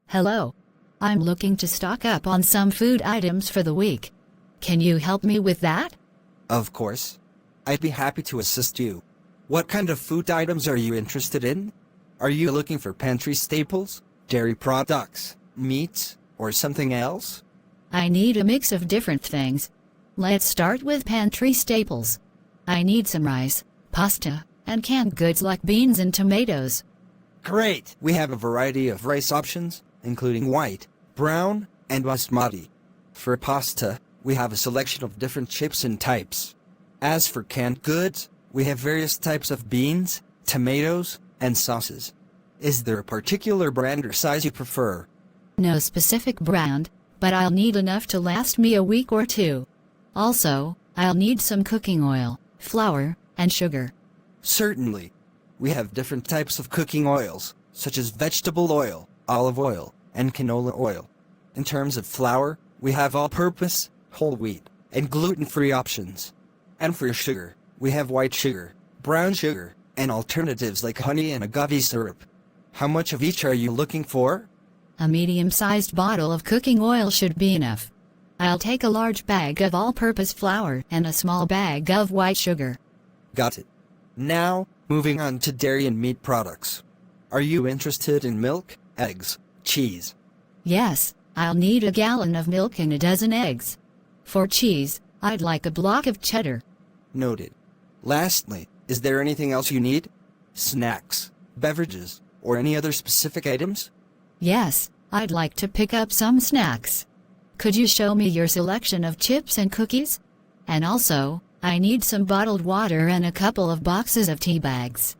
Hello. I'm looking to stock up on some food items for the week. Can you help me with that? Of course. I'd be happy to assist you. What kind of food items are you interested in? Are you looking for pantry staples, dairy products, meats, or something else? I need a mix of different things. Let's start with pantry staples. I need some rice, pasta, and canned goods like beans and tomatoes. Great! We have a variety of rice options, including white, brown, and basmati. For pasta, we have a selection of different shapes and types. As for canned goods, we have various types of beans, tomatoes, and sauces. Is there a particular brand or size you prefer? No specific brand, but I'll need enough to last me a week or two. Also, I'll need some cooking oil, flour, and sugar. Certainly. We have different types of cooking oils, such as vegetable oil, olive oil, and canola oil. In terms of flour, we have all-purpose, whole wheat, and gluten-free options. And for sugar, we have white sugar, brown sugar, and alternatives like honey and agave syrup. How much of each are you looking for? A medium-sized bottle of cooking oil should be enough. I'll take a large bag of all-purpose flour and a small bag of white sugar. Got it. Now, moving on to dairy and meat products. Are you interested in milk, eggs, cheese? Yes, I'll need a gallon of milk and a dozen eggs. For cheese, I'd like a block of cheddar. Noted. Lastly, is there anything else you need? Snacks, beverages, or any other specific items? Yes, I'd like to pick up some snacks. Could you show me your selection of chips and cookies? And also, I need some bottled water and a couple of boxes of tea bags.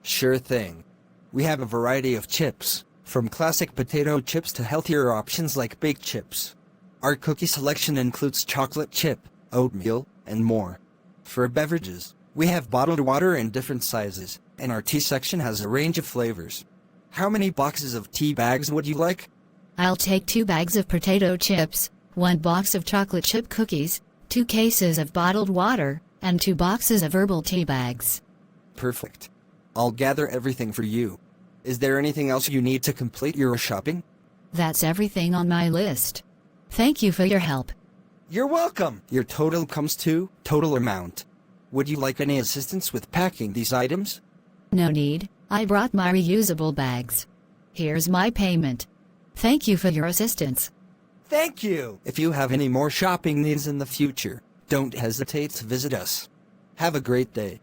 Sure thing. We have a variety of chips, from classic potato chips to healthier options like baked chips. Our cookie selection includes chocolate chip, oatmeal, and more. For beverages, we have bottled water in different sizes, and our tea section has a range of flavors. How many boxes of tea bags would you like? I'll take 2 bags of potato chips, 1 box of chocolate chip cookies, 2 cases of bottled water, and 2 boxes of herbal tea bags. Perfect. I'll gather everything for you. Is there anything else you need to complete your shopping? That's everything on my list. Thank you for your help. You're welcome. Your total comes to total amount. Would you like any assistance with packing these items? No need, I brought my reusable bags. Here's my payment. Thank you for your assistance. Thank you. If you have any more shopping needs in the future, don't hesitate to visit us. Have a great day.